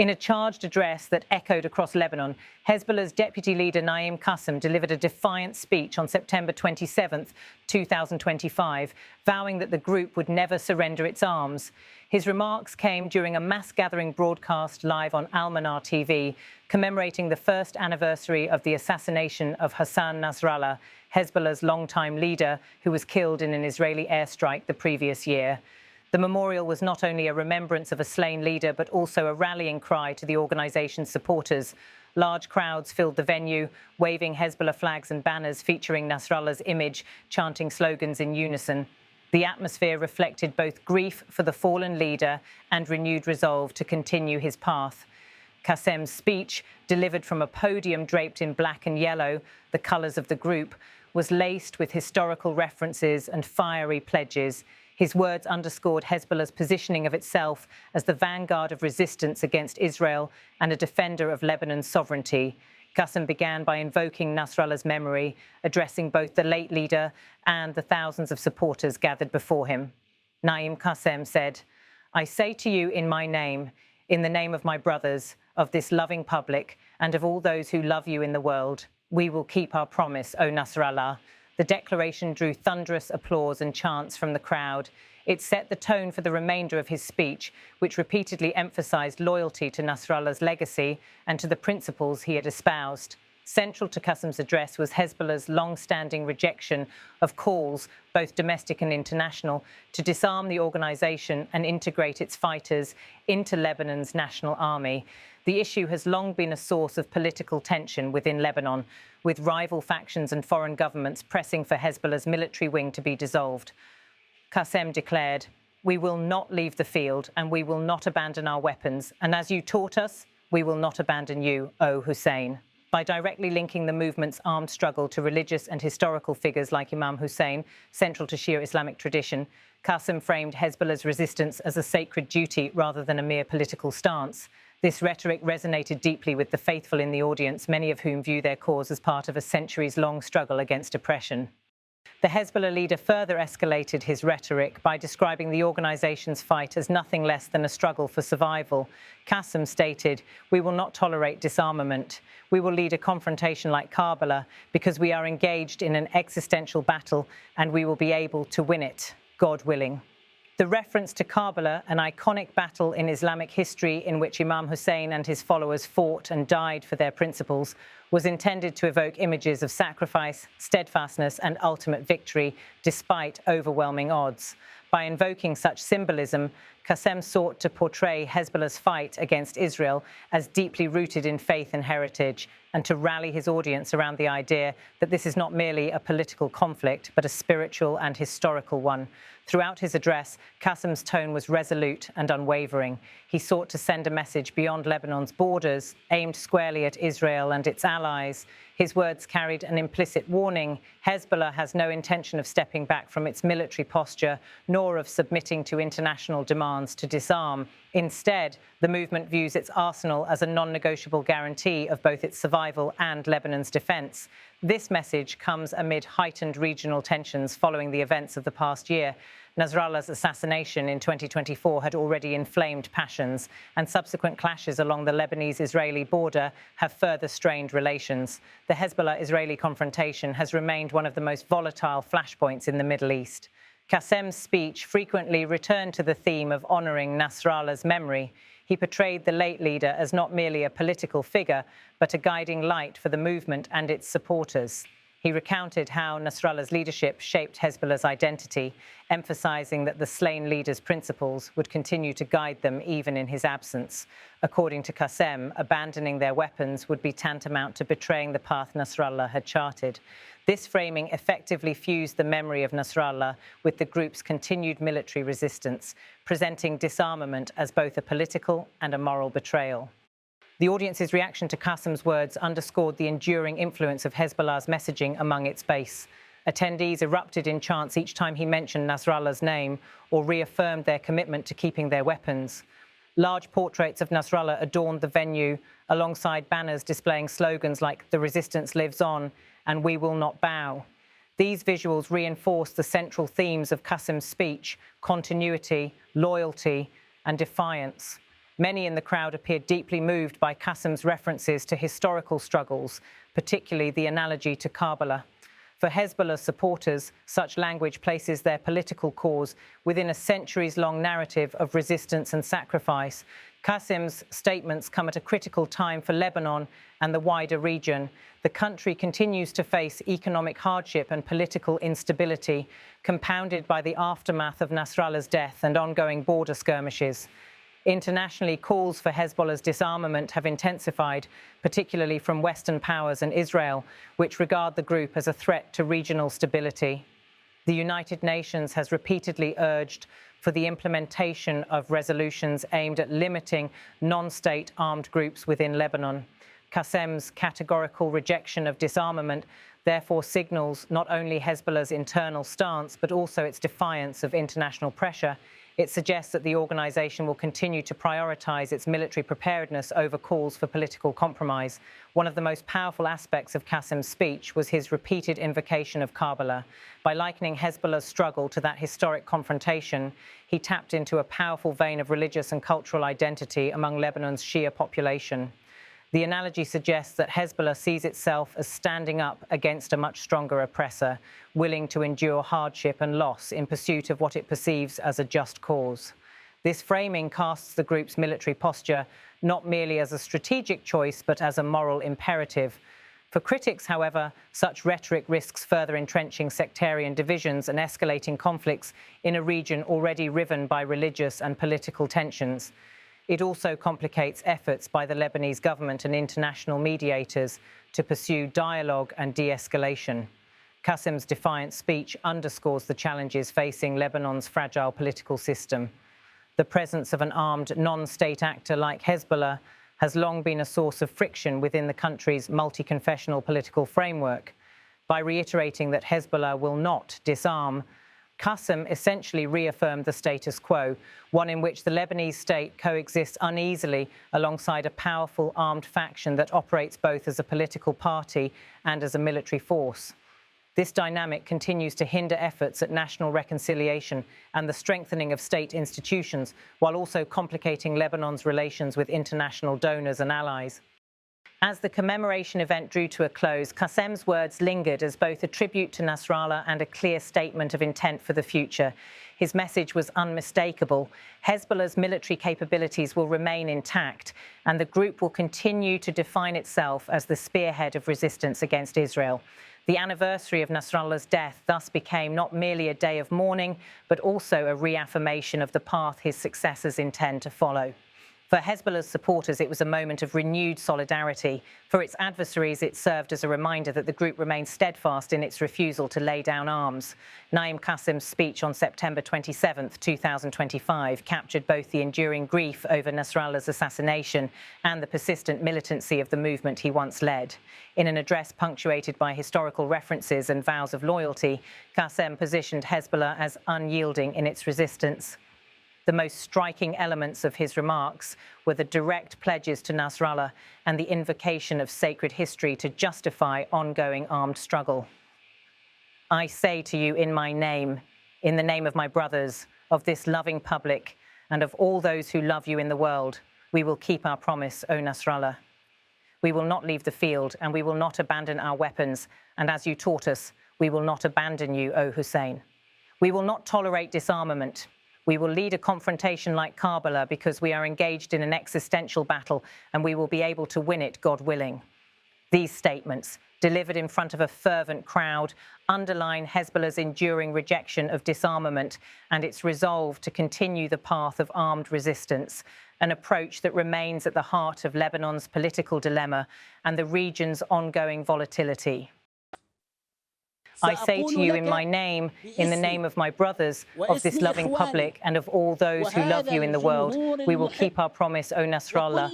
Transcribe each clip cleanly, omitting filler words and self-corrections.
In a charged address that echoed across Lebanon, Hezbollah's deputy leader Naim Qassem delivered a defiant speech on September 27, 2025, vowing that the group would never surrender its arms. His remarks came during a mass gathering broadcast live on Al-Manar TV, commemorating the first anniversary of the assassination of Hassan Nasrallah, Hezbollah's longtime leader, who was killed in an Israeli airstrike the previous year. The memorial was not only a remembrance of a slain leader, but also a rallying cry to the organization's supporters. Large crowds filled the venue, waving Hezbollah flags and banners featuring Nasrallah's image, chanting slogans in unison. The atmosphere reflected both grief for the fallen leader and renewed resolve to continue his path. Qassem's speech, delivered from a podium draped in black and yellow, the colors of the group, was laced with historical references and fiery pledges. His words underscored Hezbollah's positioning of itself as the vanguard of resistance against Israel and a defender of Lebanon's sovereignty. Qassem began by invoking Nasrallah's memory, addressing both the late leader and the thousands of supporters gathered before him. Naim Qassem said, "I say to you in my name, in the name of my brothers, of this loving public, and of all those who love you in the world, we will keep our promise, O Nasrallah." The declaration drew thunderous applause and chants from the crowd. It set the tone for the remainder of his speech, which repeatedly emphasized loyalty to Nasrallah's legacy and to the principles he had espoused. Central to Qassem's address was Hezbollah's long-standing rejection of calls, both domestic and international, to disarm the organization and integrate its fighters into Lebanon's national army. The issue has long been a source of political tension within Lebanon, with rival factions and foreign governments pressing for Hezbollah's military wing to be dissolved. Qassem declared, "We will not leave the field and we will not abandon our weapons. And as you taught us, we will not abandon you, O Hussein." By directly linking the movement's armed struggle to religious and historical figures like Imam Hussein, central to Shia Islamic tradition, Qassem framed Hezbollah's resistance as a sacred duty rather than a mere political stance. This rhetoric resonated deeply with the faithful in the audience, many of whom view their cause as part of a centuries-long struggle against oppression. The Hezbollah leader further escalated his rhetoric by describing the organization's fight as nothing less than a struggle for survival. Qassem stated, "We will not tolerate disarmament. We will lead a confrontation like Karbala because we are engaged in an existential battle and we will be able to win it, God willing." The reference to Karbala, an iconic battle in Islamic history in which Imam Hussein and his followers fought and died for their principles, was intended to evoke images of sacrifice, steadfastness, and ultimate victory despite overwhelming odds. By invoking such symbolism, Qassem sought to portray Hezbollah's fight against Israel as deeply rooted in faith and heritage, and to rally his audience around the idea that this is not merely a political conflict, but a spiritual and historical one. Throughout his address, Qassem's tone was resolute and unwavering. He sought to send a message beyond Lebanon's borders, aimed squarely at Israel and its allies. His words carried an implicit warning. Hezbollah has no intention of stepping back from its military posture, nor of submitting to international demands to disarm. Instead, the movement views its arsenal as a non-negotiable guarantee of both its survival and Lebanon's defense. This message comes amid heightened regional tensions following the events of the past year. Nasrallah's assassination in 2024 had already inflamed passions, and subsequent clashes along the Lebanese-Israeli border have further strained relations. The Hezbollah-Israeli confrontation has remained one of the most volatile flashpoints in the Middle East. Qassem's speech frequently returned to the theme of honouring Nasrallah's memory. He portrayed the late leader as not merely a political figure, but a guiding light for the movement and its supporters. He recounted how Nasrallah's leadership shaped Hezbollah's identity, emphasizing that the slain leader's principles would continue to guide them even in his absence. According to Qassem, abandoning their weapons would be tantamount to betraying the path Nasrallah had charted. This framing effectively fused the memory of Nasrallah with the group's continued military resistance, presenting disarmament as both a political and a moral betrayal. The audience's reaction to Qassem's words underscored the enduring influence of Hezbollah's messaging among its base. Attendees erupted in chants each time he mentioned Nasrallah's name or reaffirmed their commitment to keeping their weapons. Large portraits of Nasrallah adorned the venue, alongside banners displaying slogans like "The resistance lives on" and "We will not bow." These visuals reinforced the central themes of Qassem's speech: continuity, loyalty, and defiance. Many in the crowd appeared deeply moved by Qassem's references to historical struggles, particularly the analogy to Karbala. For Hezbollah supporters, such language places their political cause within a centuries-long narrative of resistance and sacrifice. Qassem's statements come at a critical time for Lebanon and the wider region. The country continues to face economic hardship and political instability, compounded by the aftermath of Nasrallah's death and ongoing border skirmishes. Internationally, calls for Hezbollah's disarmament have intensified, particularly from Western powers and Israel, which regard the group as a threat to regional stability. The United Nations has repeatedly urged for the implementation of resolutions aimed at limiting non-state armed groups within Lebanon. Qassem's categorical rejection of disarmament therefore signals not only Hezbollah's internal stance, but also its defiance of international pressure. It suggests that the organisation will continue to prioritise its military preparedness over calls for political compromise. One of the most powerful aspects of Qassem's speech was his repeated invocation of Karbala. By likening Hezbollah's struggle to that historic confrontation, he tapped into a powerful vein of religious and cultural identity among Lebanon's Shia population. The analogy suggests that Hezbollah sees itself as standing up against a much stronger oppressor, willing to endure hardship and loss in pursuit of what it perceives as a just cause. This framing casts the group's military posture not merely as a strategic choice, but as a moral imperative. For critics, however, such rhetoric risks further entrenching sectarian divisions and escalating conflicts in a region already riven by religious and political tensions. It also complicates efforts by the Lebanese government and international mediators to pursue dialogue and de-escalation. Qassem's defiant speech underscores the challenges facing Lebanon's fragile political system. The presence of an armed non-state actor like Hezbollah has long been a source of friction within the country's multi-confessional political framework. By reiterating that Hezbollah will not disarm, Qassem essentially reaffirmed the status quo, one in which the Lebanese state coexists uneasily alongside a powerful armed faction that operates both as a political party and as a military force. This dynamic continues to hinder efforts at national reconciliation and the strengthening of state institutions, while also complicating Lebanon's relations with international donors and allies. As the commemoration event drew to a close, Qassem's words lingered as both a tribute to Nasrallah and a clear statement of intent for the future. His message was unmistakable. Hezbollah's military capabilities will remain intact, and the group will continue to define itself as the spearhead of resistance against Israel. The anniversary of Nasrallah's death thus became not merely a day of mourning, but also a reaffirmation of the path his successors intend to follow. For Hezbollah's supporters, it was a moment of renewed solidarity. For its adversaries, it served as a reminder that the group remains steadfast in its refusal to lay down arms. Naim Qassem's speech on September 27, 2025, captured both the enduring grief over Nasrallah's assassination and the persistent militancy of the movement he once led. In an address punctuated by historical references and vows of loyalty, Qassem positioned Hezbollah as unyielding in its resistance. The most striking elements of his remarks were the direct pledges to Nasrallah and the invocation of sacred history to justify ongoing armed struggle. I say to you in my name, in the name of my brothers, of this loving public, and of all those who love you in the world, we will keep our promise, O Nasrallah. We will not leave the field, and we will not abandon our weapons, and as you taught us, we will not abandon you, O Hussein. We will not tolerate disarmament. We will lead a confrontation like Karbala because we are engaged in an existential battle and we will be able to win it, God willing. These statements, delivered in front of a fervent crowd, underline Hezbollah's enduring rejection of disarmament and its resolve to continue the path of armed resistance, an approach that remains at the heart of Lebanon's political dilemma and the region's ongoing volatility. I say to you in my name, in the name of my brothers, of this loving public, and of all those who love you in the world, we will keep our promise, O Nasrallah.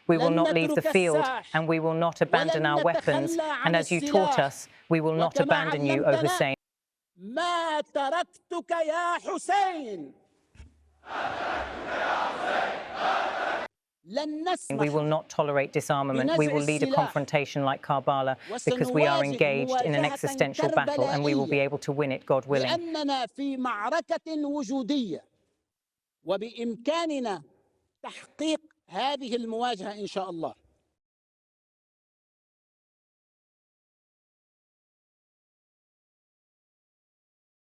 We will not leave the field, and we will not abandon our weapons, and as you taught us, we will not abandon you, O Hussein. We will not tolerate disarmament. We will lead a confrontation like Karbala because we are engaged in an existential battle and we will be able to win it, God willing. وبإمكاننا تحقيق هذه المواجهة إن شاء الله.